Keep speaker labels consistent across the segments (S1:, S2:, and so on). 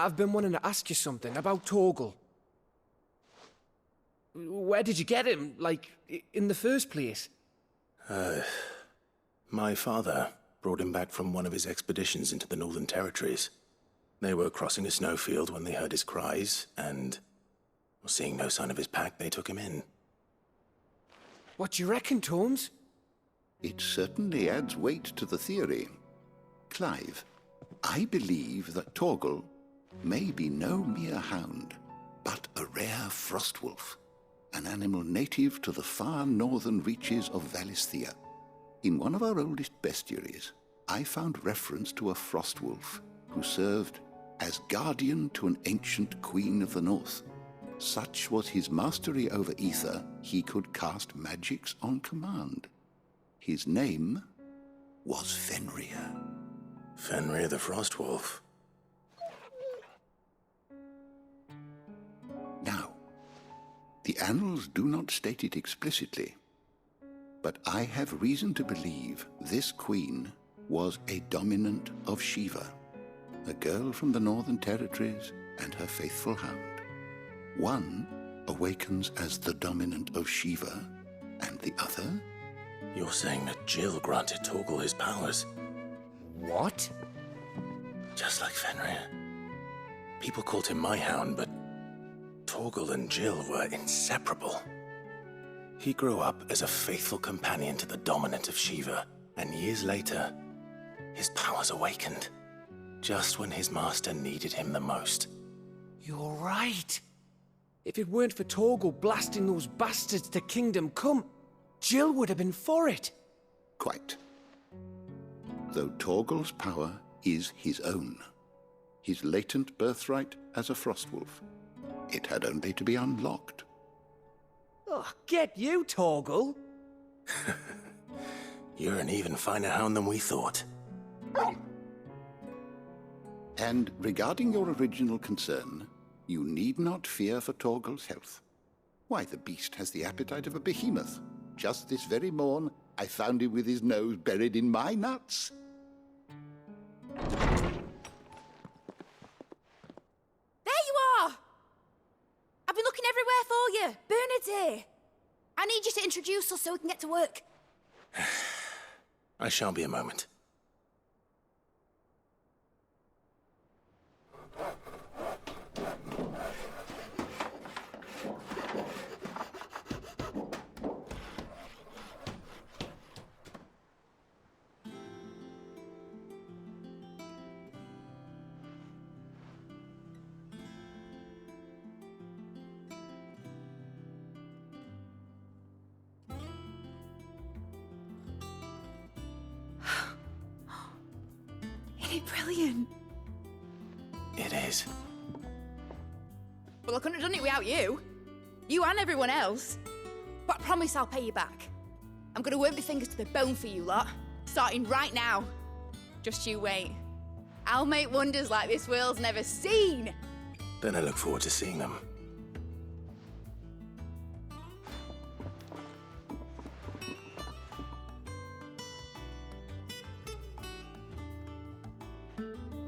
S1: I've been wanting to ask you something about Torgal. Where did you get him, like, in the first place?
S2: My father brought him back from one of his expeditions into the Northern Territories. They were crossing a snowfield when they heard his cries, and, seeing no sign of his pack, they took him in.
S1: What do you reckon, Tomes?
S3: It certainly adds weight to the theory. Clive, I believe that Torgal may be no mere hound, but a rare frostwolf, an animal native to the far northern reaches of Valisthea. In one of our oldest bestiaries, I found reference to a frostwolf who served as guardian to an ancient queen of the north. Such was his mastery over ether, he could cast magics on command. His name was Fenrir.
S2: Fenrir the Frostwolf.
S3: Now, the annals do not state it explicitly, but I have reason to believe this queen was a dominant of Shiva, a girl from the Northern Territories and her faithful hound. One awakens as the dominant of Shiva, and the other?
S2: You're saying that Jill granted Torgal his powers?
S1: What?
S2: Just like Fenrir. People called him my hound, but Torgal and Jill were inseparable. He grew up as a faithful companion to the dominant of Shiva, and years later, his powers awakened, just when his master needed him the most.
S1: You're right. If it weren't for Torgal blasting those bastards to Kingdom Come, Jill would have been for it.
S3: Quite. Though Torgal's power is his own, his latent birthright as a frostwolf, it had only to be unlocked.
S1: Oh, get you, Torgal.
S2: You're an even finer hound than we thought.
S3: And regarding your original concern, you need not fear for Torgal's health. Why, the beast has the appetite of a behemoth. Just this very morn, I found him with his nose buried in my nuts.
S4: There you are! I've been looking everywhere for you. Bernard's here. I need you to introduce us so we can get to work.
S2: I shall be a moment.
S4: Isn't it brilliant?
S2: It is.
S4: Well, I couldn't have done it without you. You and everyone else. But I promise I'll pay you back. I'm gonna work my fingers to the bone for you lot, starting right now. Just you wait. I'll make wonders like this world's never seen.
S2: Then I look forward to seeing them.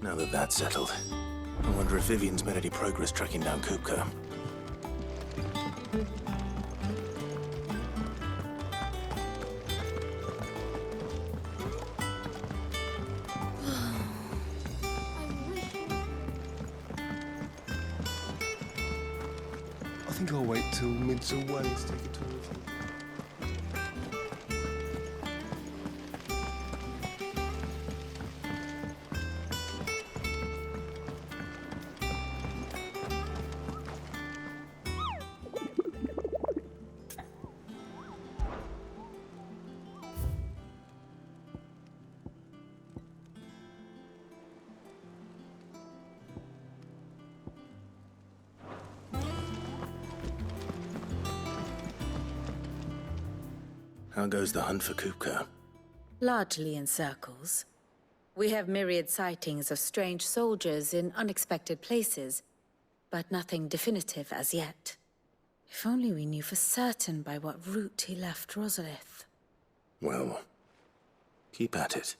S2: Now that that's settled, I wonder if Vivian's made any progress tracking down Kupka.
S5: I think I'll wait till Mid's away to take a tour of him.
S2: How goes the hunt for Kupka?
S6: Largely in circles. We have myriad sightings of strange soldiers in unexpected places, but nothing definitive as yet. If only we knew for certain by what route he left Rosalith.
S2: Well, keep at it.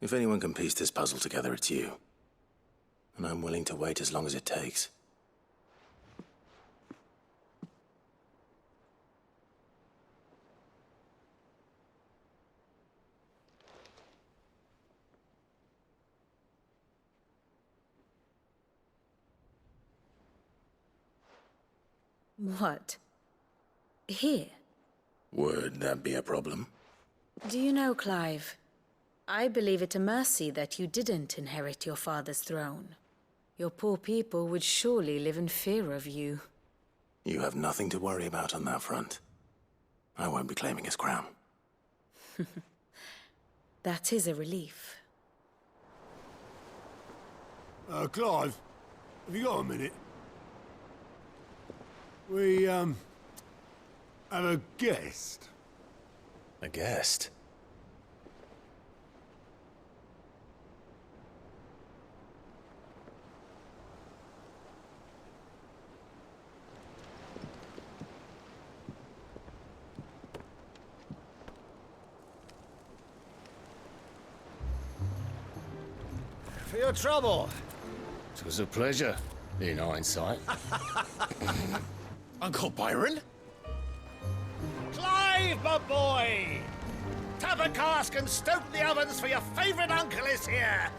S2: If anyone can piece this puzzle together, it's you. and I'm willing to wait as long as it takes.
S6: What? Here?
S2: Would that be a problem?
S6: Do you know, Clive? I believe it a mercy that you didn't inherit your father's throne. Your poor people would surely live in fear of you.
S2: You have nothing to worry about on that front. I won't be claiming his crown.
S6: That is a relief.
S5: Clive, have you got a minute? We, have a guest.
S2: A guest?
S7: For your trouble. It was a pleasure, in hindsight.
S2: Uncle Byron?
S7: Clive, my boy! Tap a cask and stoke the ovens, for your favorite uncle is here!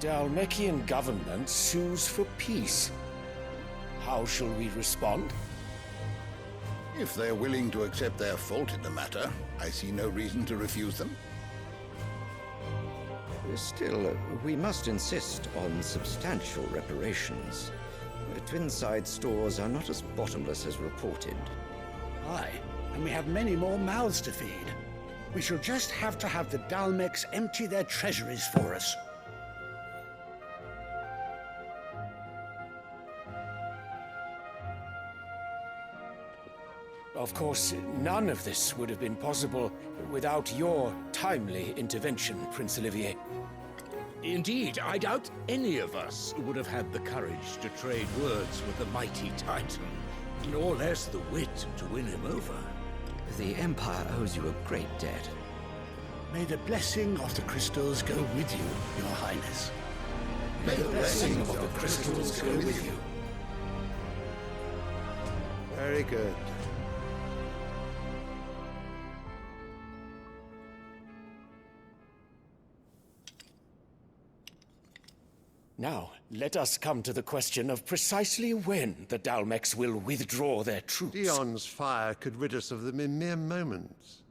S1: The Dalmekian government sues for peace. How shall we respond?
S3: If they're willing to accept their fault in the matter, I see no reason to refuse them.
S8: Still, we must insist on substantial reparations. Twinside stores are not as bottomless as reported.
S9: Aye, and we have many more mouths to feed. We shall just have to have the Dalmeks empty their treasuries for us.
S1: Of course, none of this would have been possible without your timely intervention, Prince Olivier.
S10: Indeed, I doubt any of us would have had the courage to trade words with the mighty Titan, nor less the wit to win him over.
S8: The Empire owes you a great debt.
S9: May the blessing of the crystals go with you, Your Highness.
S3: May the blessing of the crystals go with you.
S5: Very good.
S1: Now, let us come to the question of precisely when the Dalmeks will withdraw their troops.
S5: Dion's fire could rid us of them in mere moments.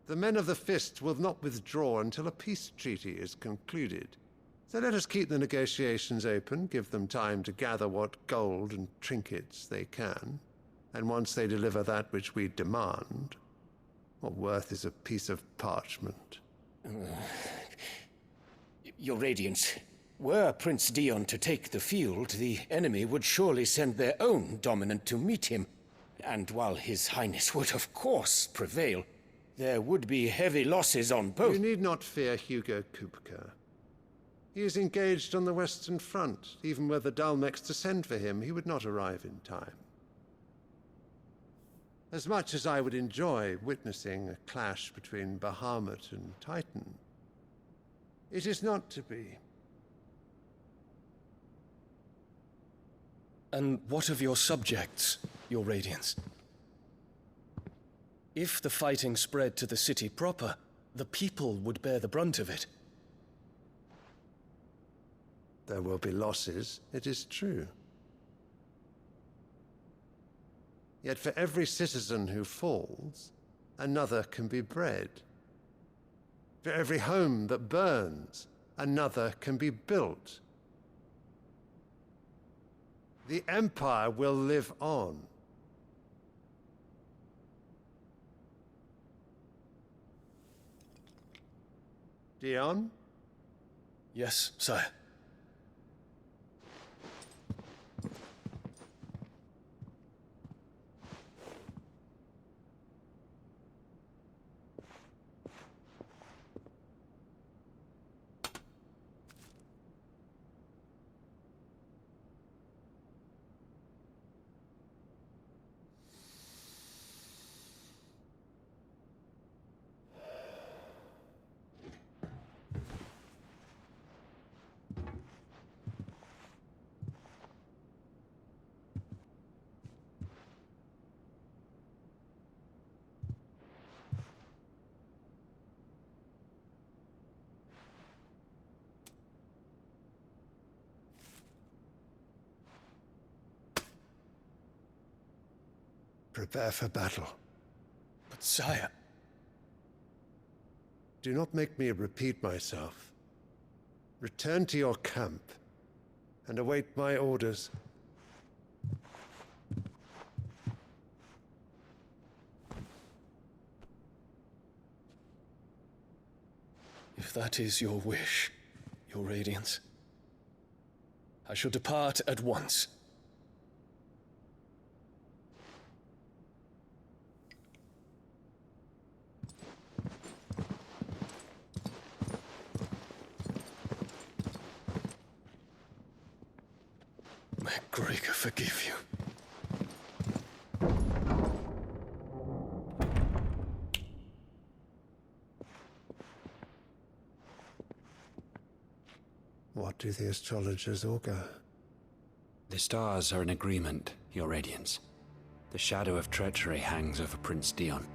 S5: The men of the Fist will not withdraw until a peace treaty is concluded. So let us keep the negotiations open, give them time to gather what gold and trinkets they can, and once they deliver that which we demand, what worth is a piece of parchment?
S1: Your Radiance, were Prince Dion to take the field, the enemy would surely send their own dominant to meet him. And while His Highness would of course prevail, there would be heavy losses on both.
S5: You need not fear Hugo Kupka. He is engaged on the Western Front. Even were the Dalmeks to send for him, he would not arrive in time. As much as I would enjoy witnessing a clash between Bahamut and Titan, it is not to be.
S11: And what of your subjects, Your Radiance? If the fighting spread to the city proper, the people would bear the brunt of it.
S5: There will be losses, it is true. Yet for every citizen who falls, another can be bred. For every home that burns, another can be built. The Empire will live on. Dion?
S11: Yes, sire.
S5: Prepare for battle.
S11: But sire...
S5: Do not make me repeat myself. Return to your camp and await my orders.
S11: If that is your wish, your Radiance, I shall depart at once. May Gregor forgive you.
S5: What do the astrologers augur?
S12: The stars are in agreement, Your Radiance. The shadow of treachery hangs over Prince Dion.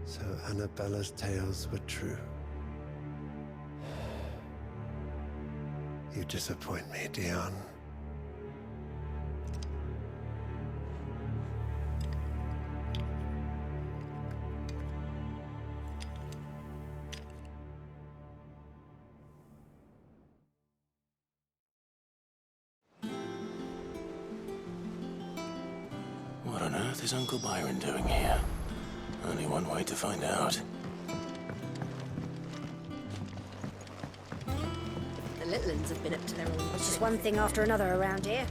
S5: So Annabella's tales were true. You disappoint me, Dion.
S2: What on earth is Uncle Byron doing here? Only one way to find out.
S13: The Litlins have been up to their own.
S14: It's just one thing after another around here.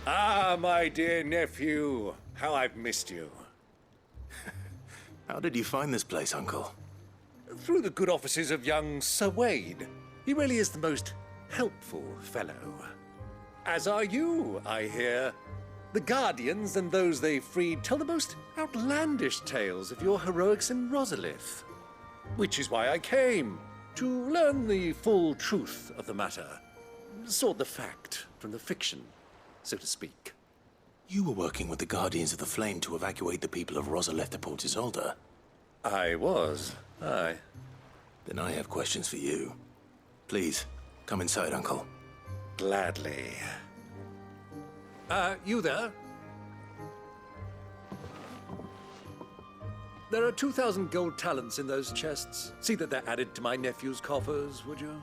S7: Ah, my dear nephew. How I've missed you.
S2: How did you find this place, Uncle?
S7: Through the good offices of young Sir Wade. He really is the most helpful fellow. As are you, I hear. The Guardians and those they freed tell the most outlandish tales of your heroics in Rosalith. Which is why I came, to learn the full truth of the matter. Sort the fact from the fiction, so to speak.
S2: You were working with the Guardians of the Flame to evacuate the people of Rosalith to Port Isolde.
S7: I was, aye.
S2: Then I have questions for you. Please, come inside, Uncle.
S7: Gladly. You there? There are 2,000 gold talents in those chests. See that they're added to my nephew's coffers, would you?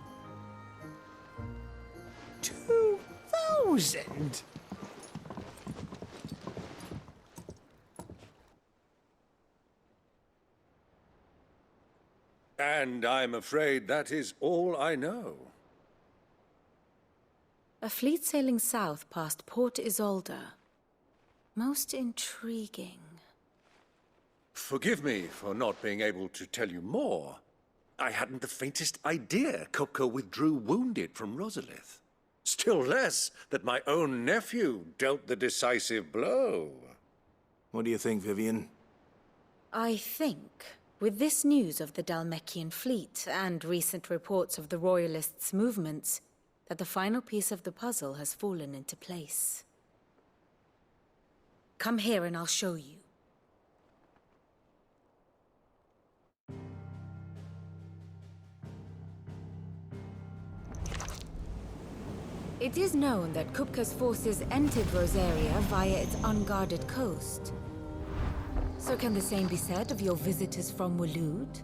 S9: 2,000?
S7: And I'm afraid that is all I know.
S6: A fleet sailing south past Port Isolde. Most intriguing.
S7: Forgive me for not being able to tell you more. I hadn't the faintest idea Kopko withdrew wounded from Rosalith. Still less that my own nephew dealt the decisive blow.
S2: What do you think, Vivian?
S6: I think, with this news of the Dhalmekian fleet and recent reports of the Royalists' movements, that the final piece of the puzzle has fallen into place. Come here and I'll show you. It is known that Kupka's forces entered Rosaria via its unguarded coast. So can the same be said of your visitors from Waloed?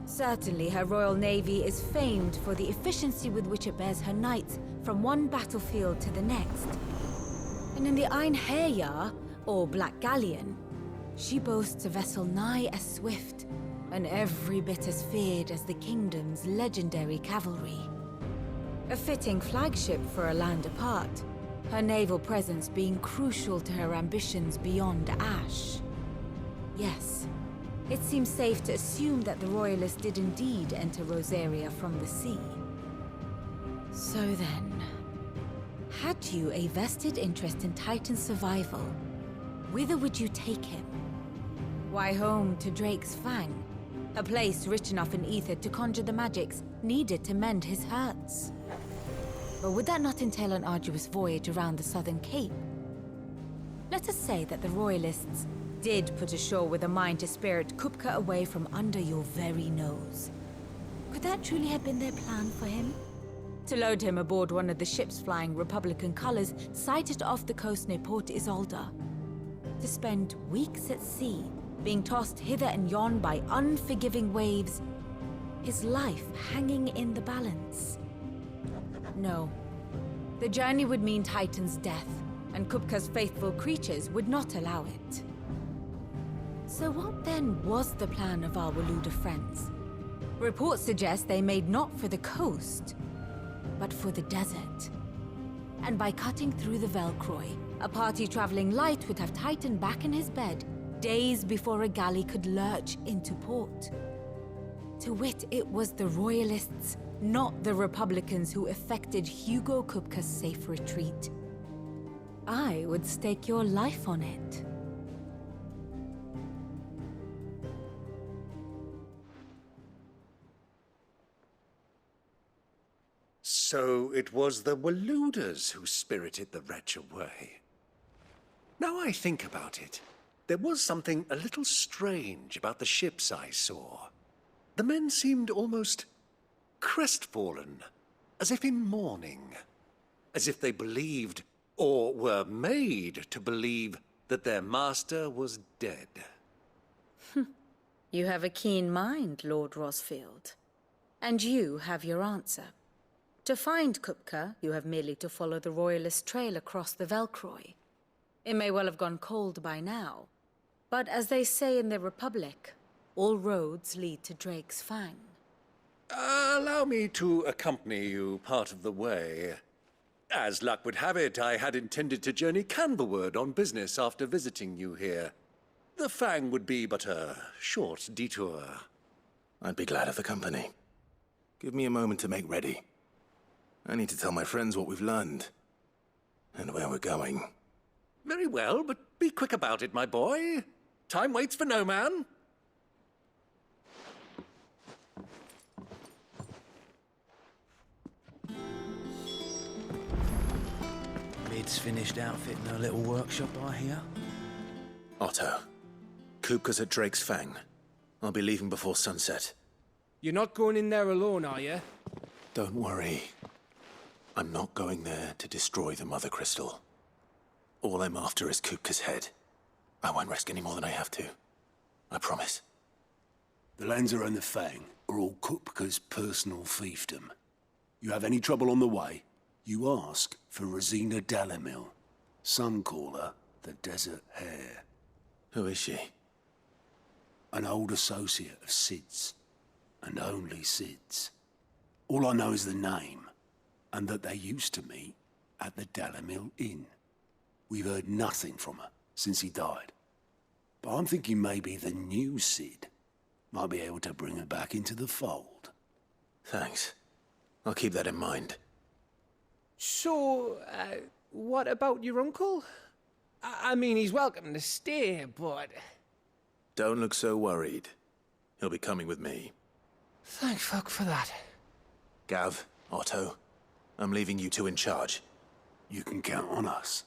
S6: Certainly, her royal navy is famed for the efficiency with which it bears her knights from one battlefield to the next. And in the Einherjar, or Black Galleon, she boasts a vessel nigh as swift and every bit as feared as the kingdom's legendary cavalry. A fitting flagship for a land apart, her naval presence being crucial to her ambitions beyond Ash. Yes, it seems safe to assume that the Royalists did indeed enter Rosaria from the sea. So then, had you a vested interest in Titan's survival, whither would you take him? Why, home to Drake's Fang, a place rich enough in ether to conjure the magics needed to mend his hurts. But would that not entail an arduous voyage around the southern cape? Let us say that the Royalists did put ashore with a mind to spirit Kupka away from under your very nose. Could that truly have been their plan for him? To load him aboard one of the ships flying Republican colors sighted off the coast near Port Isolde. To spend weeks at sea, being tossed hither and yon by unforgiving waves, his life hanging in the balance. No. The journey would mean Titan's death, and Kupka's faithful creatures would not allow it. So what then was the plan of our Waluda friends? Reports suggest they made not for the coast, but for the desert. And by cutting through the Velcroy, a party traveling light would have Titan back in his bed days before a galley could lurch into port. To wit, it was the Royalists, not the Republicans, who effected Hugo Kupka's safe retreat. I would stake your life on it.
S7: So it was the Waluders who spirited the wretch away. Now I think about it, there was something a little strange about the ships I saw. The men seemed almost crestfallen, as if in mourning, as if they believed, or were made to believe, that their master was dead.
S6: You have a keen mind, Lord Rosfield. And you have your answer. To find Kupka, you have merely to follow the Royalist trail across the Velcroy. It may well have gone cold by now, but as they say in the Republic, all roads lead to Drake's Fang.
S7: Allow me to accompany you part of the way. As luck would have it, I had intended to journey Canberward on business after visiting you here. The Fang would be but a short detour.
S2: I'd be glad of the company. Give me a moment to make ready. I need to tell my friends what we've learned, and where we're going.
S7: Very well, but be quick about it, my boy. Time waits for no man.
S15: Mid's finished outfitting her little workshop, I hear.
S2: Otto, Kupka's at Drake's Fang. I'll be leaving before sunset.
S16: You're not going in there alone, are you?
S2: Don't worry. I'm not going there to destroy the Mother Crystal. All I'm after is Kupka's head. I won't risk any more than I have to. I promise.
S17: The Lanza and the Fang are all Kupka's personal fiefdom. You have any trouble on the way, you ask for Rosina Dalamil. Some call her the Desert Hare.
S2: Who is she?
S17: An old associate of Sid's, and only Sid's. All I know is the name, and that they used to meet at the Dalamil Inn. We've heard nothing from her since he died. But I'm thinking maybe the new Sid might be able to bring her back into the fold.
S2: Thanks. I'll keep that in mind.
S16: So, what about your uncle? I mean, he's welcome to stay, but...
S2: Don't look so worried. He'll be coming with me.
S16: Thank fuck for that.
S2: Gav, Otto, I'm leaving you two in charge.
S17: You can count on us.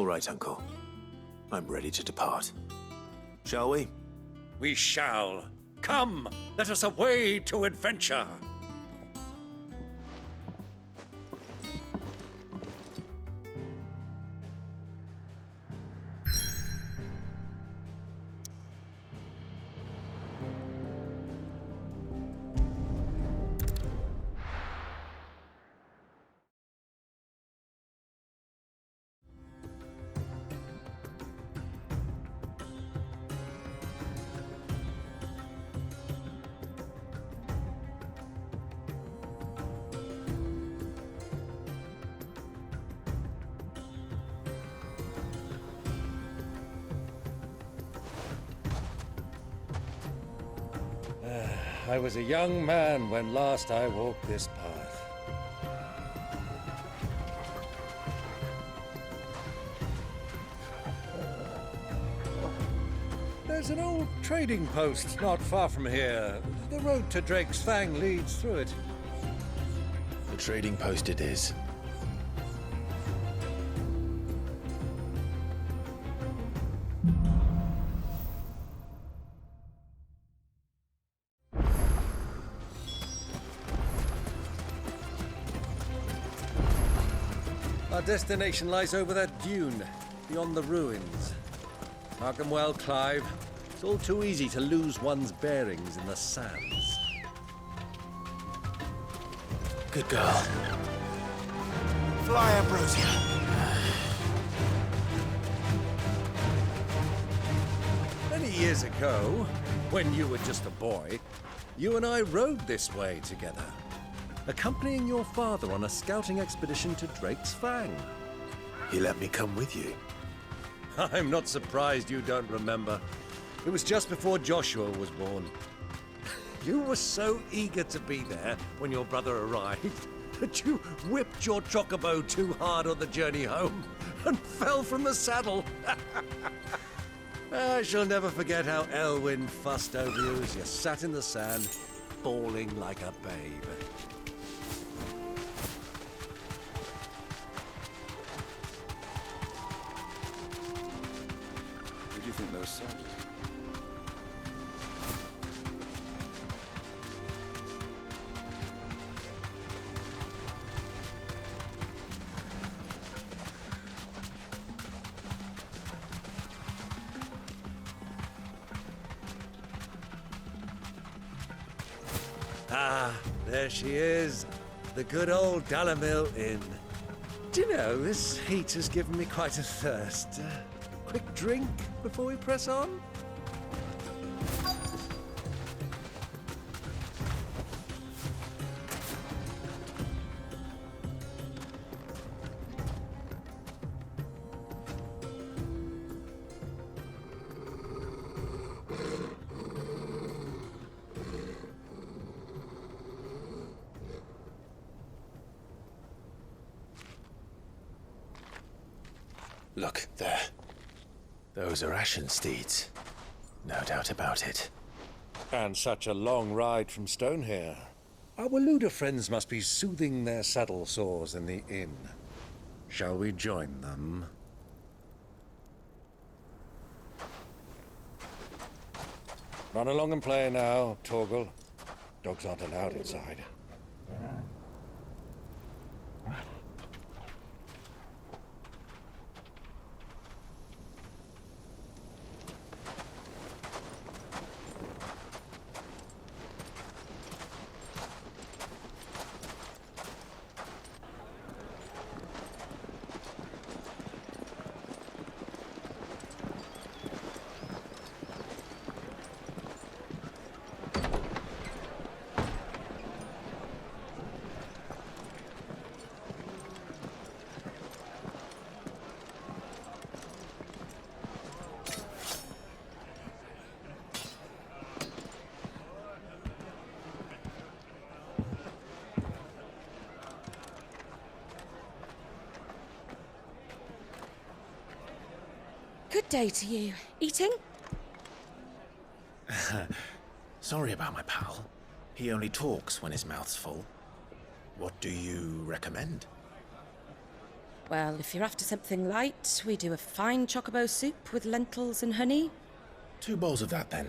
S2: All right, Uncle. I'm ready to depart. Shall we?
S7: We shall. Come, let us away to adventure. I was a young man when last I walked this path. There's an old trading post not far from here. The road to Drake's Fang leads through it.
S2: The trading post it is.
S7: Our destination lies over that dune, beyond the ruins. Mark them well, Clive. It's all too easy to lose one's bearings in the sands.
S2: Good girl. Fly, Ambrosia.
S7: Many years ago, when you were just a boy, you and I rode this way together, accompanying your father on a scouting expedition to Drake's Fang.
S2: He let me come with you.
S7: I'm not surprised you don't remember. It was just before Joshua was born. You were so eager to be there when your brother arrived that you whipped your chocobo too hard on the journey home and fell from the saddle. I shall never forget how Elwyn fussed over you as you sat in the sand, bawling like a babe.
S2: Who do you think those soldiers?
S7: Ah, there she is. The good old Dalamil Inn. Do you know, this heat has given me quite a thirst. Quick drink before we press on?
S2: Look, there. Those are Ashen steeds. No doubt about it.
S7: And such a long ride from Stonehair. Our Waluda friends must be soothing their saddle sores in the inn. Shall we join them? Run along and play now, Torgal. Dogs aren't allowed inside.
S18: Good day to you. Eating?
S2: Sorry about my pal. He only talks when his mouth's full. What do you recommend?
S18: Well, if you're after something light, we do a fine chocobo soup with lentils and honey.
S2: 2 bowls of that, then.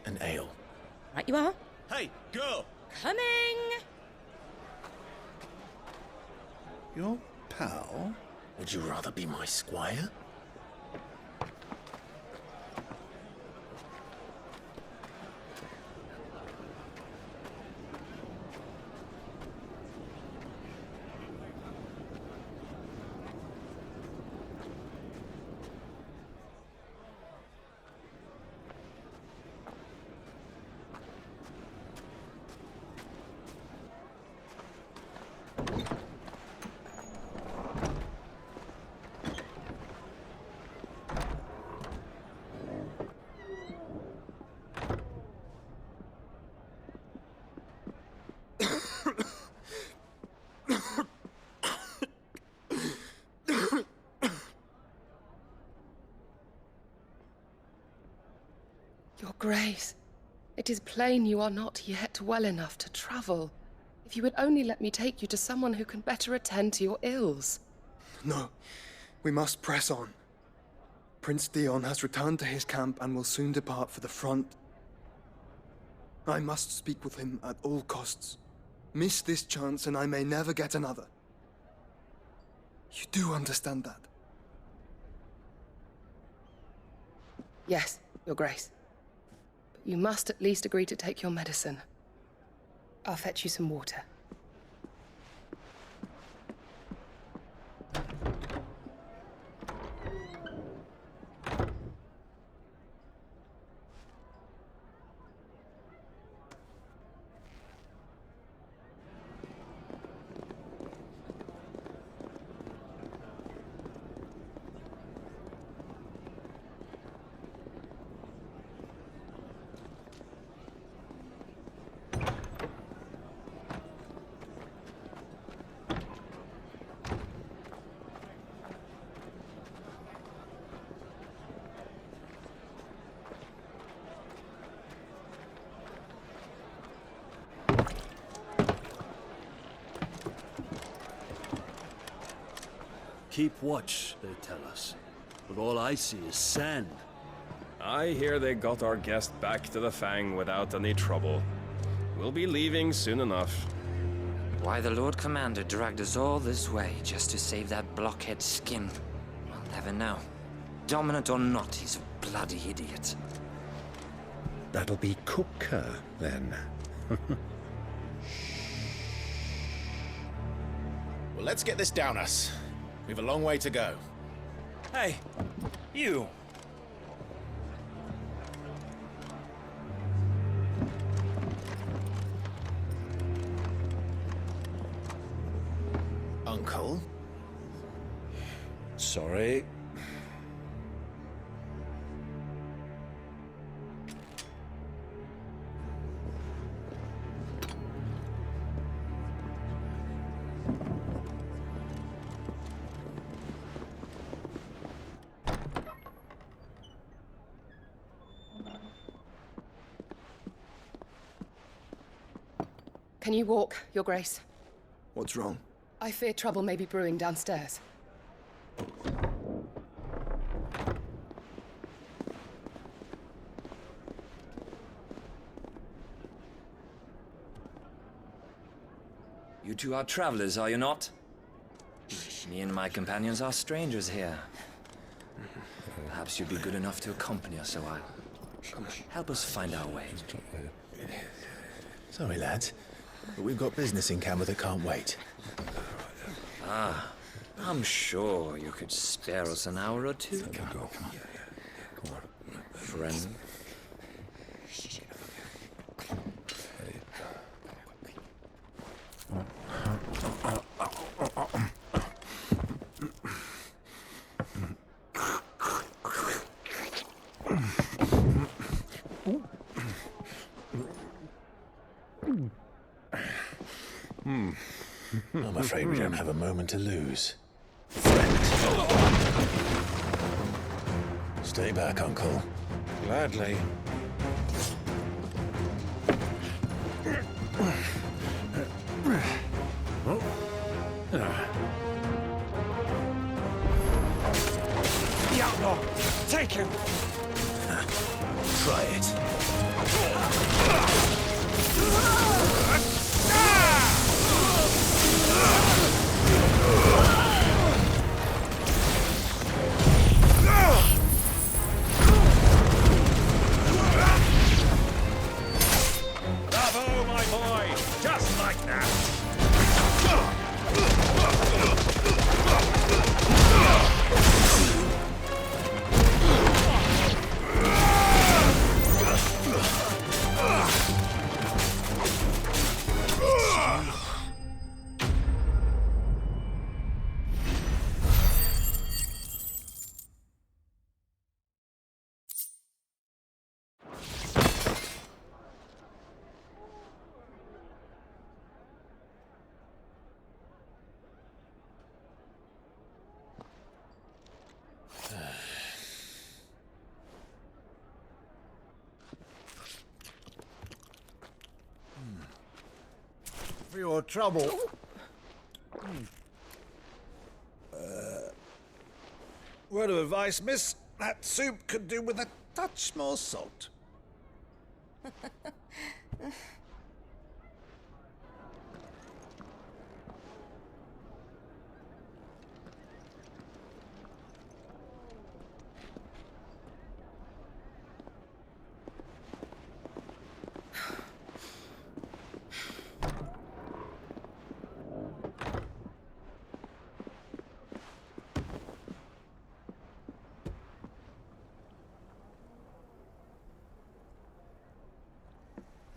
S2: An ale.
S18: Right you are.
S2: Hey, girl!
S18: Coming!
S2: Your pal? Would you rather be my squire?
S19: Your Grace, it is plain you are not yet well enough to travel. If you would only let me take you to someone who can better attend to your ills.
S20: No, we must press on. Prince Dion has returned to his camp and will soon depart for the front. I must speak with him at all costs. Miss this chance and I may never get another. You do understand that?
S19: Yes, Your Grace. But you must at least agree to take your medicine. I'll fetch you some water.
S17: Keep watch, they tell us. But all I see is sand.
S11: I hear they got our guest back to the Fang without any trouble. We'll be leaving soon enough.
S15: Why the Lord Commander dragged us all this way just to save that blockhead skin, I'll never know. Dominant or not, he's a bloody idiot.
S10: That'll be Cooker, then.
S2: Well, let's get this down us. We've a long way to go.
S15: Hey, you!
S2: Uncle?
S10: Sorry.
S19: Can you walk, Your Grace?
S20: What's wrong?
S19: I fear trouble may be brewing downstairs.
S15: You two are travelers, are you not? Me and my companions are strangers here. Perhaps you'd be good enough to accompany us a while. Help us find our way.
S2: Sorry, lads, but we've got business in camera that can't wait.
S15: Ah, I'm sure you could spare us an hour or two.
S10: Come on.
S15: Friend.
S2: I'm afraid we don't have a moment to lose. Stay back, Uncle.
S10: Gladly.
S7: outlaw! Take him!
S2: Try it.
S7: Bravo, my boy! Just like that!
S5: For your trouble.
S7: Word of advice, miss. That soup could do with a touch more salt.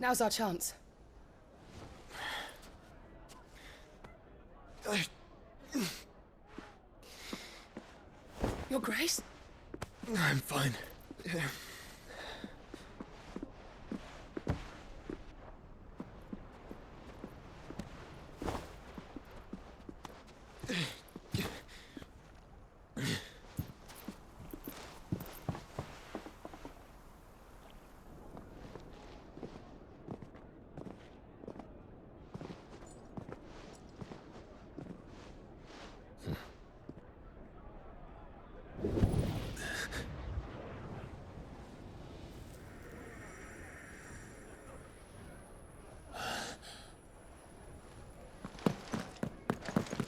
S19: Now's our chance. Your Grace?
S20: I'm fine.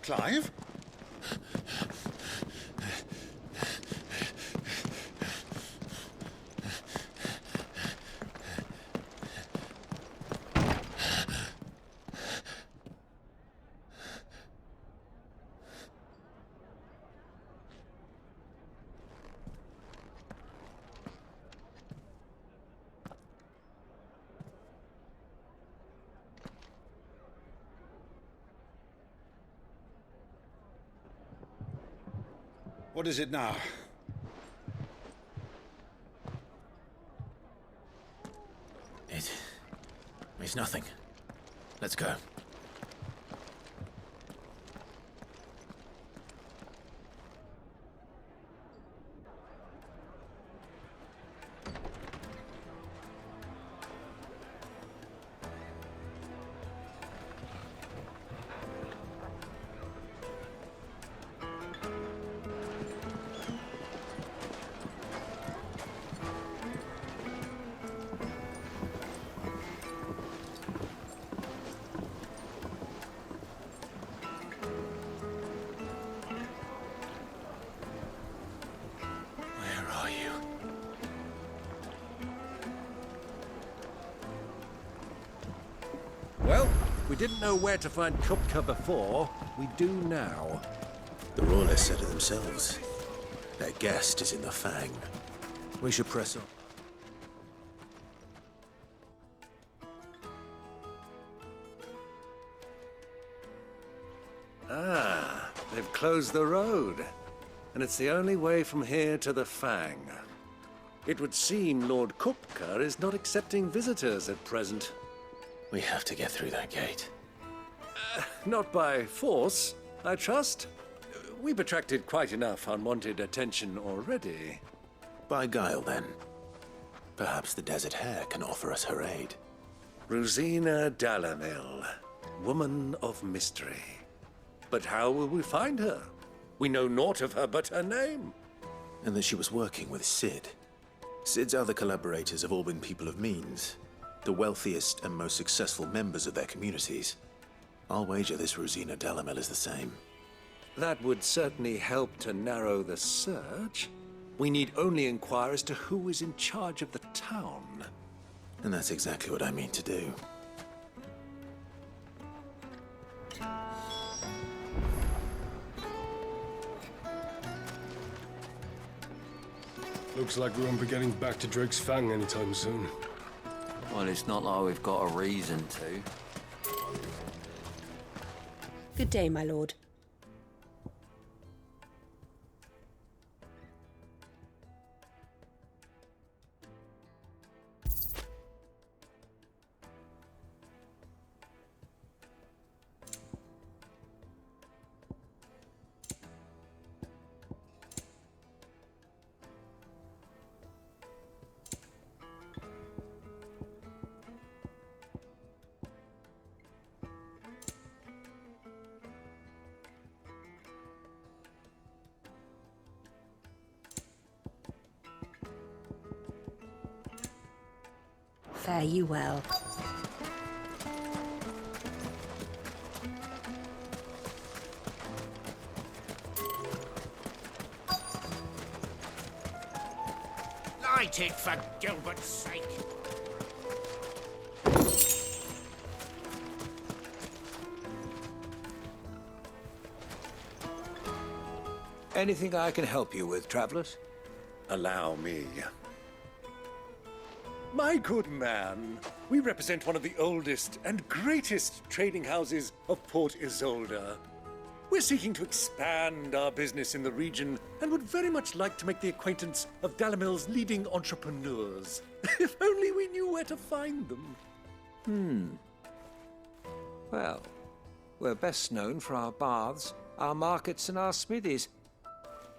S7: Clive?
S10: What is it now?
S2: It's nothing. Let's go.
S7: Well, we didn't know where to find Kupka before. We do now.
S2: The Royalists said it themselves. Their guest is in the Fang. We should press on.
S7: Ah, they've closed the road. And it's the only way from here to the Fang. It would seem Lord Kupka is not accepting visitors at present.
S2: We have to get through that gate.
S7: Not by force, I trust. We've attracted quite enough unwanted attention already.
S2: By guile, then. Perhaps the Desert Hare can offer us her aid.
S7: Rosina Dalamil, woman of mystery. But how will we find her? We know naught of her but her name.
S2: and that she was working with Cid. Cid's other collaborators have all been people of means, the wealthiest and most successful members of their communities. I'll wager this Rosina Dalamel is the same.
S7: That would certainly help to narrow the search. We need only inquire as to who is in charge of the town.
S2: And that's exactly what I mean to do.
S11: Looks like we won't be getting back to Drake's Fang anytime soon.
S15: Well, it's not like we've got a reason to.
S18: Good day, my lord. Fare you well.
S10: Light it, for Gilbert's sake!
S7: Anything I can help you with, travelers? Allow me. My good man, we represent one of the oldest and greatest trading houses of Port Isolde. We're seeking to expand our business in the region and would very much like to make the acquaintance of Dalamel's leading entrepreneurs. If only we knew where to find them.
S21: Well, we're best known for our baths, our markets, and our smithies.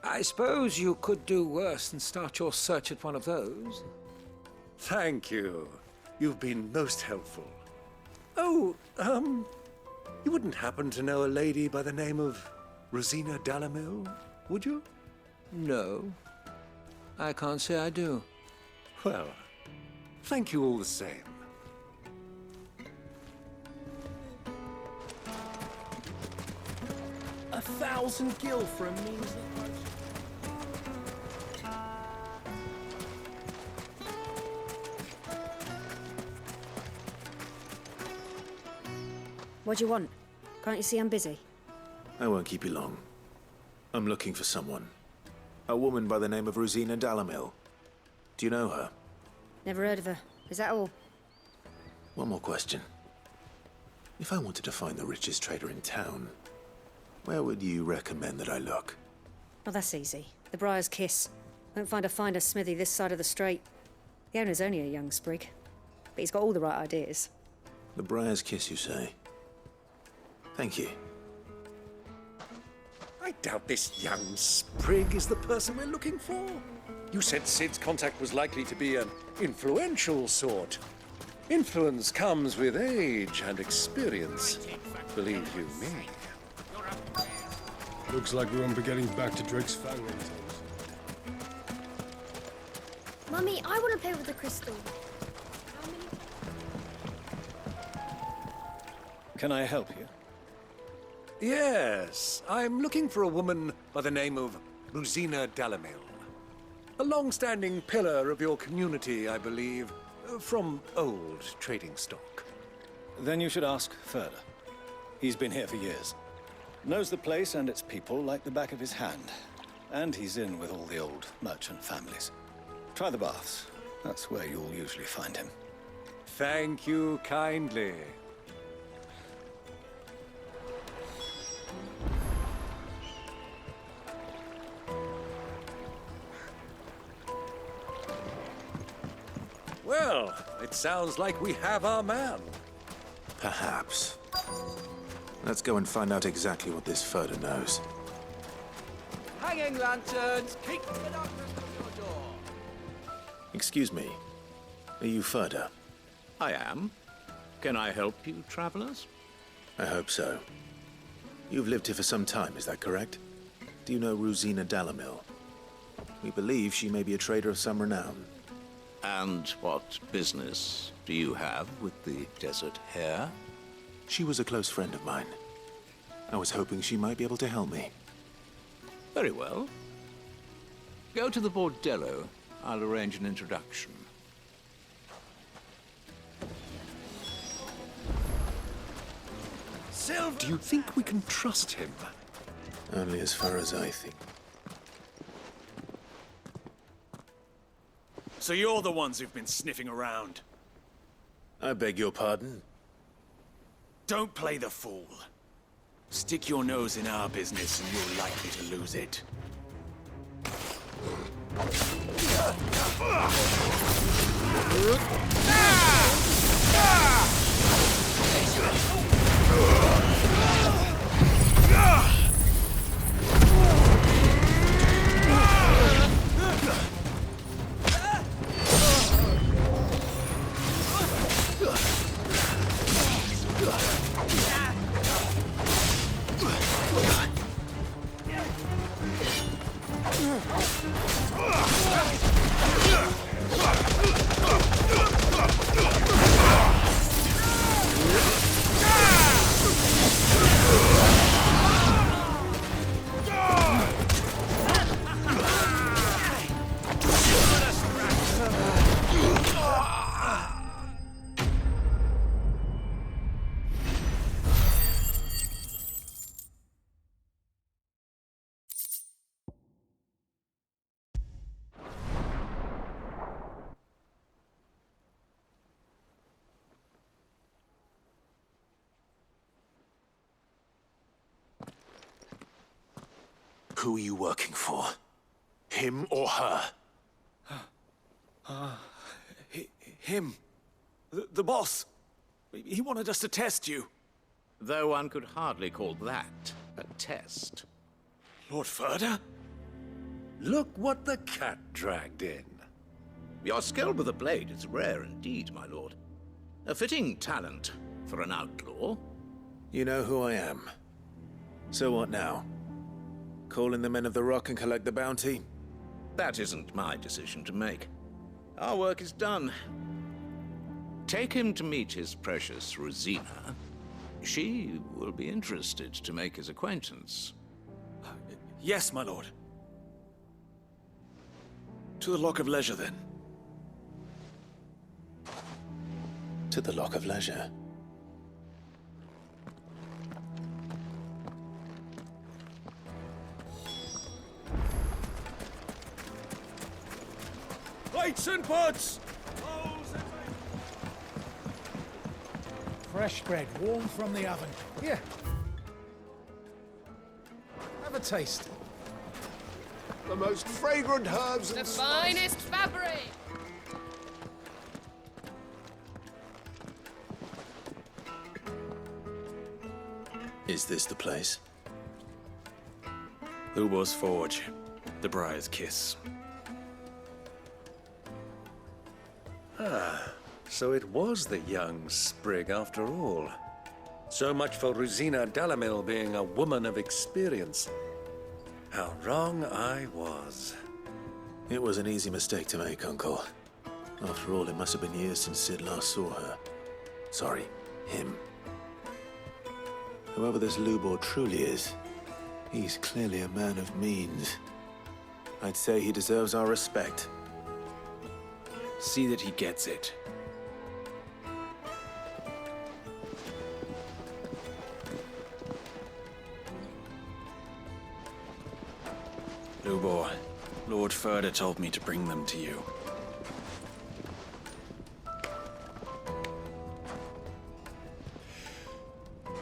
S21: I suppose you could do worse than start your search at one of those.
S7: Thank you. You've been most helpful. Oh, you wouldn't happen to know a lady by the name of Rosina Dalamel, would you?
S21: No, I can't say I do.
S7: Well, thank you all the same.
S11: A 1,000 gil for a measly...
S14: What do you want? Can't you see I'm busy?
S2: I won't keep you long. I'm looking for someone. A woman by the name of Rosina Dalamel. Do you know her?
S14: Never heard of her. Is that all?
S2: One more question. If I wanted to find the richest trader in town, where would you recommend that I look?
S14: Oh, that's easy. The Briar's Kiss. Won't find a finer smithy this side of the strait. The owner's only a young sprig, but he's got all the right ideas.
S2: The Briar's Kiss, you say? Thank you.
S7: I doubt this young sprig is the person we're looking for. You said Cid's contact was likely to be an influential sort. Influence comes with age and experience, believe you me.
S11: Looks like we won't be getting back to Drake's Fang anytime soon.
S14: Mummy, I want to play with the crystal.
S11: Can I help you?
S7: Yes, I'm looking for a woman by the name of Rosina Dalamel. A long-standing pillar of your community, I believe, from old trading stock.
S22: Then you should ask Ferda. He's been here for years. Knows the place and its people like the back of his hand. And he's in with all the old merchant families. Try the baths. That's where you'll usually find him.
S7: Thank you kindly. Well, it sounds like we have our man.
S2: Perhaps. Let's go and find out exactly what this Ferda knows.
S16: Hanging lanterns, keep the darkness from your door.
S2: Excuse me. Are you Ferda?
S23: I am. Can I help you, travelers?
S2: I hope so. You've lived here for some time, is that correct? Do you know Rosina Dalamel? We believe she may be a trader of some renown.
S23: And what business do you have with the desert hare?
S2: She was a close friend of mine. I was hoping she might be able to help me.
S23: Very well. Go to the bordello. I'll arrange an introduction.
S7: Sylv, do you think we can trust him?
S2: Only as far as I think.
S3: So you're the ones who've been sniffing around?
S2: I beg your pardon?
S3: Don't play the fool. Stick your nose in our business and you're likely to lose it.
S2: Who are you working for? Him or her?
S3: Him. The boss. He wanted us to test you.
S23: Though one could hardly call that a test.
S3: Lord Ferda?
S7: Look what the cat dragged in.
S23: Your skill with the blade is rare indeed, my lord. A fitting talent for an outlaw.
S2: You know who I am. So what now? Call in the Men of the Rock and collect the bounty?
S23: That isn't my decision to make. Our work is done. Take him to meet his precious Rosina. She will be interested to make his acquaintance.
S3: Yes, my lord. To the Lock of Leisure, then.
S2: To the Lock of Leisure.
S3: Plates and pots!
S10: Fresh bread, warm from the oven. Here. Have a taste.
S5: The most fragrant herbs
S19: The
S5: and
S19: finest fabric!
S2: Is this the place?
S3: Lubo's Forge. The Briar's Kiss.
S7: So it was the young sprig after all. So much for Rosina Dalamil being a woman of experience. How wrong I was.
S2: It was an easy mistake to make, Uncle. After all, it must have been years since Sid last saw her. Sorry, him. Whoever this Lubor truly is, he's clearly a man of means. I'd say he deserves our respect.
S3: See that he gets it. Lubor, Lord Ferda told me to bring them to you.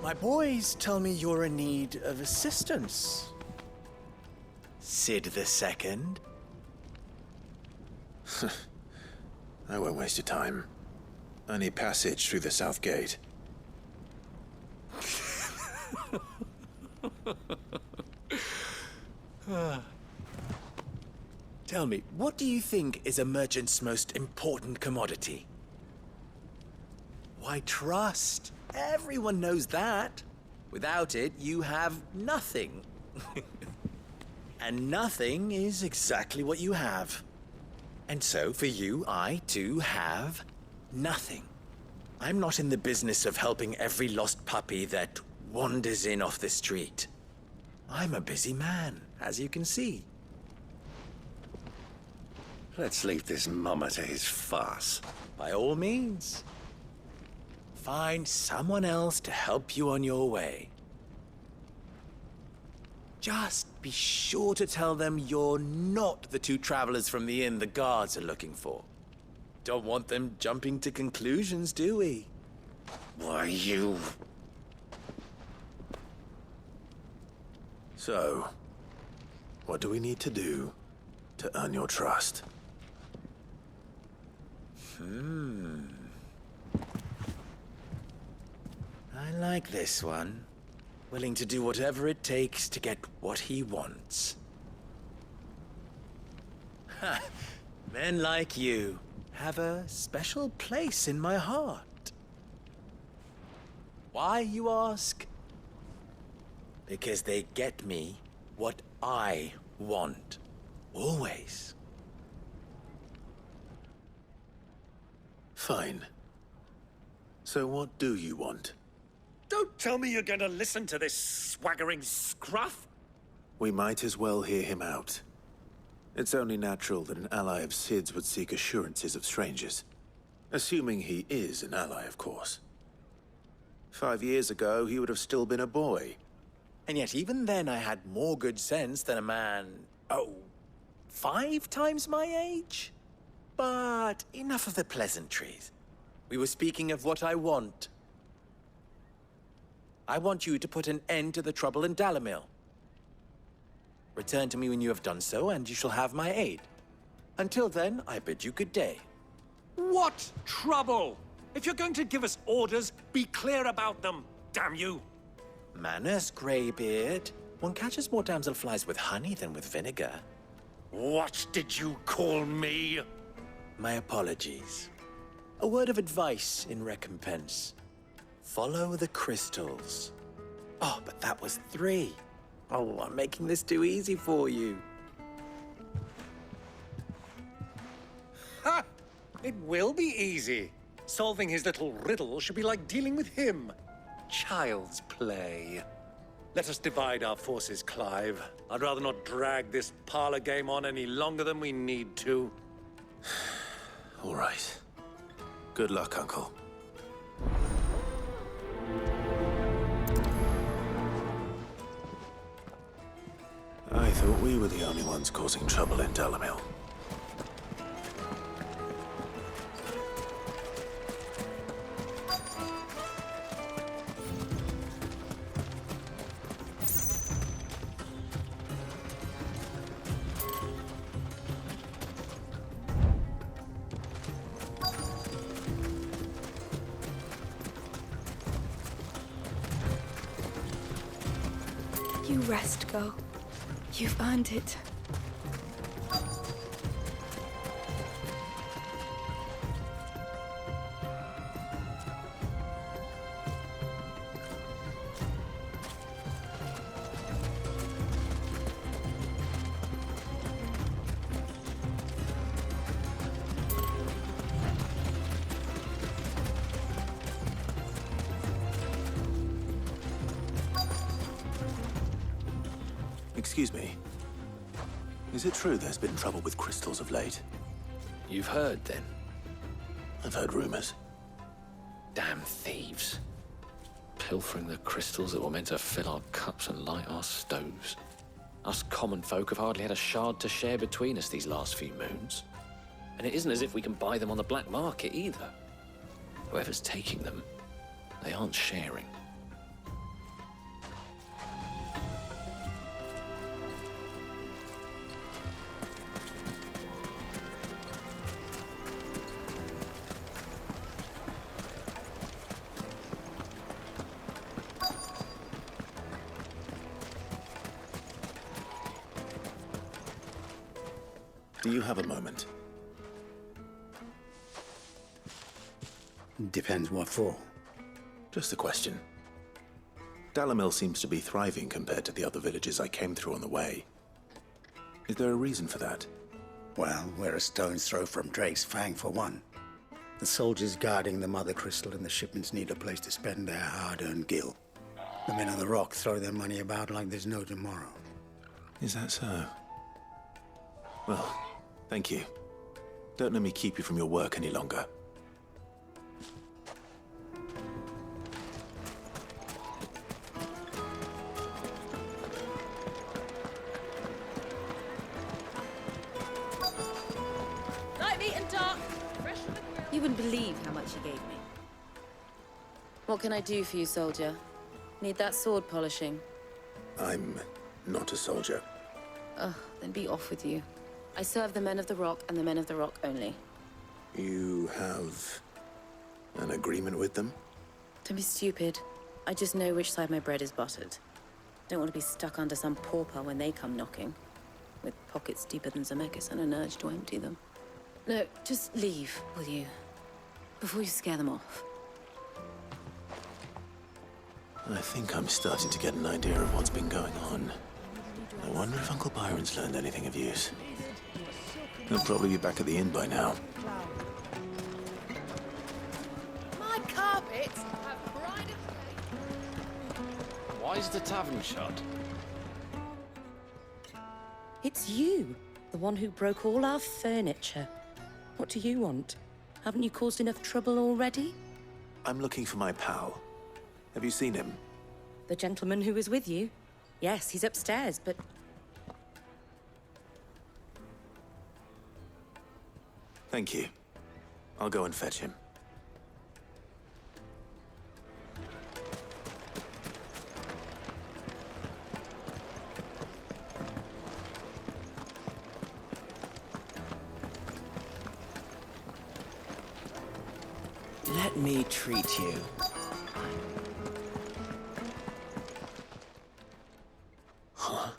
S4: My boys tell me you're in need of assistance. Sid the Second.
S2: I won't waste your time. I need passage through the south gate.
S4: Tell me, what do you think is a merchant's most important commodity? Why, trust. Everyone knows that. Without it, you have nothing. And nothing is exactly what you have. And so, for you, I, too, have nothing. I'm not in the business of helping every lost puppy that wanders in off the street. I'm a busy man, as you can see.
S7: Let's leave this mummer to his farce.
S4: By all means. Find someone else to help you on your way. Just be sure to tell them you're not the two travelers from the inn the guards are looking for. Don't want them jumping to conclusions, do we?
S7: Why, you...
S2: So, what do we need to do to earn your trust?
S4: I like this one. Willing to do whatever it takes to get what he wants. Ha! Men like you have a special place in my heart. Why, you ask? Because they get me what I want. Always.
S2: Fine. So what do you want?
S7: Don't tell me you're going to listen to this swaggering scruff!
S2: We might as well hear him out. It's only natural that an ally of Sid's would seek assurances of strangers. Assuming he is an ally, of course. 5 years ago, he would have still been a boy.
S4: And yet even then I had more good sense than a man, 5 times my age? But enough of the pleasantries. We were speaking of what I want. I want you to put an end to the trouble in Dalamil. Return to me when you have done so, and you shall have my aid. Until then, I bid you good day.
S7: What trouble? If you're going to give us orders, be clear about them, damn you!
S4: Manners, Greybeard. One catches more damselflies with honey than with vinegar.
S7: What did you call me?
S4: My apologies. A word of advice in recompense. Follow the crystals. Oh, but that was 3. Oh, I'm making this too easy for you.
S7: Ha! It will be easy. Solving his little riddle should be like dealing with him. Child's play. Let us divide our forces, Clive. I'd rather not drag this parlor game on any longer than we need to.
S2: All right. Good luck, Uncle. I thought we were the only ones causing trouble in Dalamil.
S1: You rest, Go. You've earned it.
S2: Excuse me. Is it true there's been trouble with crystals of late?
S11: You've heard, then?
S2: I've heard rumors.
S11: Damn thieves. Pilfering the crystals that were meant to fill our cups and light our stoves. Us common folk have hardly had a shard to share between us these last few moons. And it isn't as if we can buy them on the black market, either. Whoever's taking them, they aren't sharing.
S2: Do you have a moment?
S17: Depends what for.
S2: Just a question. Dalamil seems to be thriving compared to the other villages I came through on the way. Is there a reason for that?
S8: Well, we're a stone's throw from Drake's Fang, for one. The soldiers guarding the Mother Crystal and the shipments need a place to spend their hard-earned gil. The men of the Rock throw their money about like there's no tomorrow.
S2: Is that so? Well, thank you. Don't let me keep you from your work any longer.
S18: Light meat and dark. Fresh from the grill.
S6: You wouldn't believe how much he gave me. What can I do for you, soldier? Need that sword polishing?
S2: I'm not a soldier.
S6: Ugh, then be off with you. I serve the men of the Rock and the men of the Rock only.
S2: You have an agreement with them?
S6: Don't be stupid. I just know which side my bread is buttered. Don't want to be stuck under some pauper when they come knocking. With pockets deeper than Zemeckis and an urge to empty them. No, just leave, will you? Before you scare them off.
S2: I think I'm starting to get an idea of what's been going on. I wonder if Uncle Byron's learned anything of use. He'll probably be back at the inn by now.
S18: My carpets have pride of
S10: Why is the tavern shut?
S18: It's you, the one who broke all our furniture. What do you want? Haven't you caused enough trouble already?
S2: I'm looking for my pal. Have you seen him?
S18: The gentleman who was with you? Yes, he's upstairs, but...
S2: Thank you. I'll go and fetch him.
S16: Let me treat you.
S2: Huh?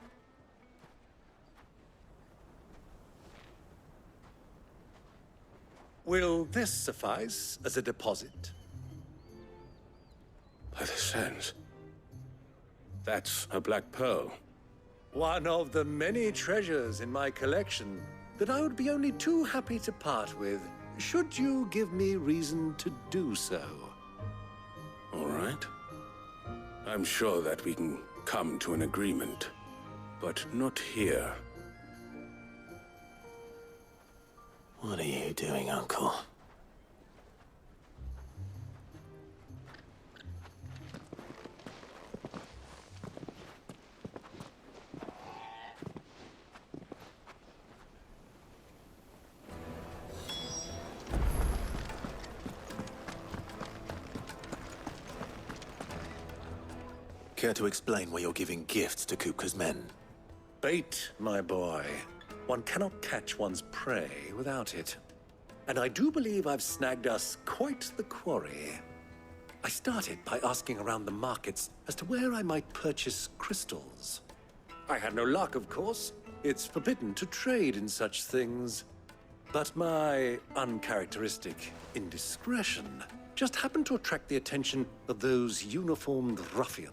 S7: Will this suffice as a deposit?
S10: By the sands. That's a black pearl.
S7: One of the many treasures in my collection that I would be only too happy to part with, should you give me reason to do so.
S10: All right. I'm sure that we can come to an agreement, but not here.
S2: What are you doing, Uncle? Care to explain why you're giving gifts to Kupka's men?
S7: Bait, my boy. One cannot catch one's prey without it. And I do believe I've snagged us quite the quarry. I started by asking around the markets as to where I might purchase crystals. I had no luck, of course. It's forbidden to trade in such things. But my uncharacteristic indiscretion just happened to attract the attention of those uniformed ruffians.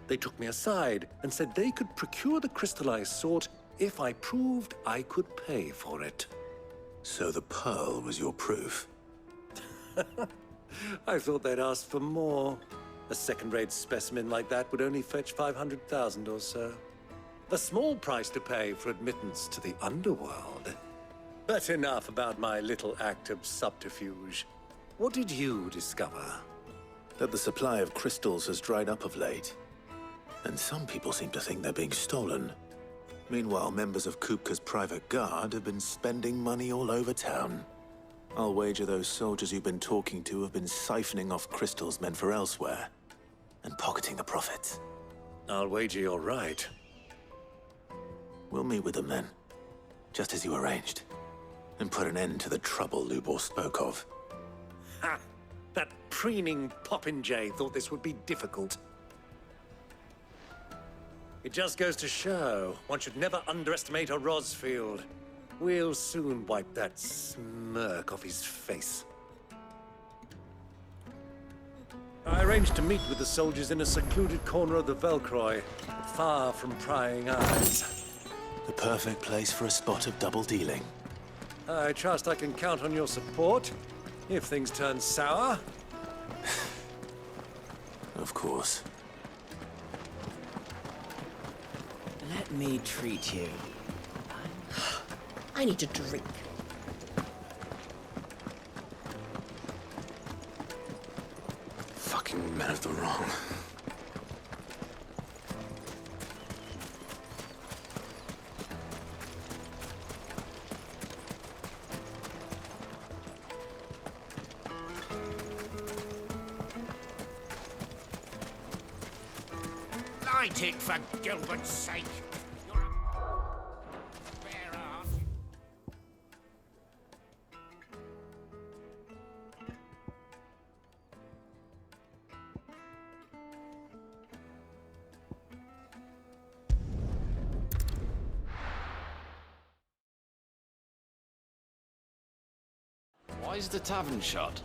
S7: They took me aside and said they could procure the crystal I sought if I proved I could pay for it.
S2: So the pearl was your proof?
S7: I thought they'd ask for more. A second-rate specimen like that would only fetch 500,000 or so. A small price to pay for admittance to the underworld. But enough about my little act of subterfuge. What did you discover?
S2: That the supply of crystals has dried up of late. And some people seem to think they're being stolen. Meanwhile, members of Kupka's private guard have been spending money all over town. I'll wager those soldiers you've been talking to have been siphoning off crystals meant for elsewhere, and pocketing the profits.
S7: I'll wager you're right.
S2: We'll meet with them then, just as you arranged, and put an end to the trouble Lubor spoke of.
S7: Ha! That preening popinjay thought this would be difficult. It just goes to show, one should never underestimate a Rosfield. We'll soon wipe that smirk off his face. I arranged to meet with the soldiers in a secluded corner of the Velcroy, far from prying eyes.
S2: The perfect place for a spot of double dealing.
S7: I trust I can count on your support if things turn sour.
S2: Of course.
S9: Let me treat you. I need a drink.
S2: Fucking men of the wrong.
S10: Light it, for Gilbert's sake. You're a bear, aren't you?
S11: Why is the tavern shut?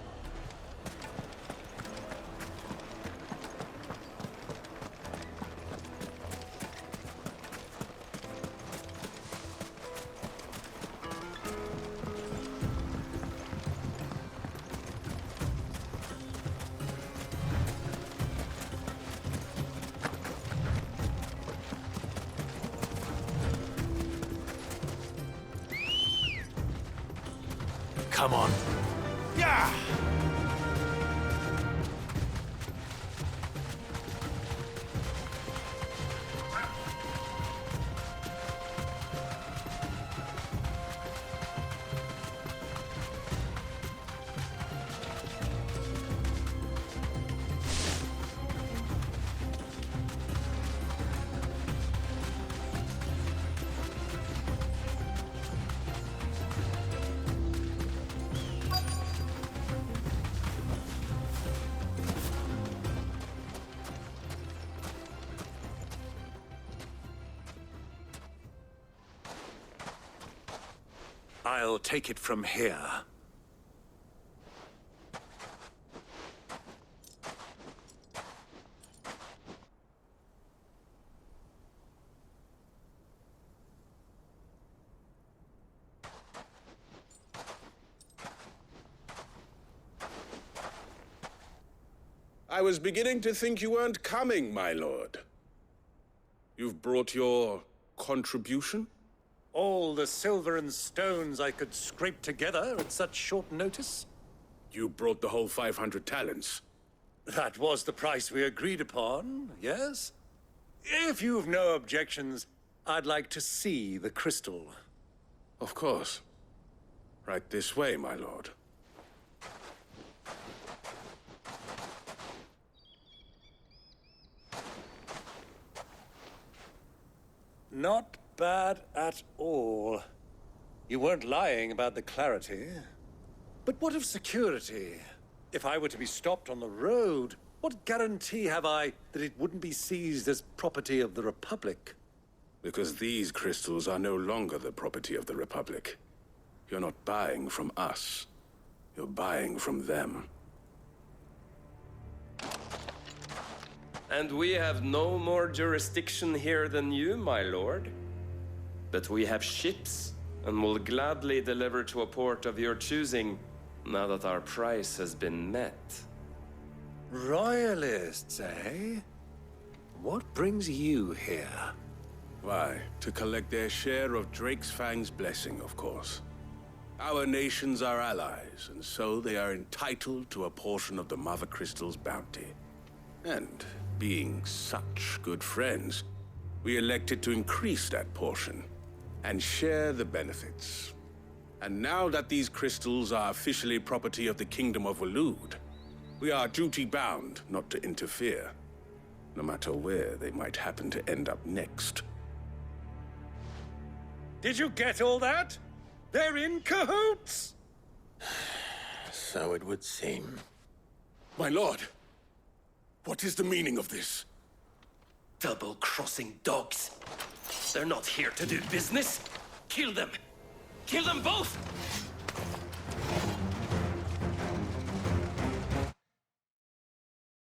S2: Come on.
S10: Yeah!
S7: I'll take it from here.
S22: I was beginning to think you weren't coming, my lord. You've brought your contribution?
S7: All the silver and stones I could scrape together at such short notice?
S22: You brought the whole 500 talents.
S7: That was the price we agreed upon, yes? If you've no objections, I'd like to see the crystal.
S22: Of course. Right this way, my lord.
S7: Not bad at all. You weren't lying about the clarity. But what of security? If I were to be stopped on the road, what guarantee have I that it wouldn't be seized as property of the Republic?
S22: Because these crystals are no longer the property of the Republic. You're not buying from us. You're buying from them.
S12: And we have no more jurisdiction here than you, my lord. But we have ships, and will gladly deliver to a port of your choosing, now that our price has been met.
S7: Royalists, eh? What brings you here?
S22: Why, to collect their share of Drake's Fang's blessing, of course. Our nations are allies, and so they are entitled to a portion of the Mother Crystal's bounty. And being such good friends, we elected to increase that portion and share the benefits. And now that these crystals are officially property of the Kingdom of Waloed, we are duty-bound not to interfere, no matter where they might happen to end up next.
S7: Did you get all that? They're in cahoots!
S2: So it would seem.
S22: My lord, what is the meaning of this?
S12: Double-crossing dogs. They're not here to do business. Kill them. Kill them both!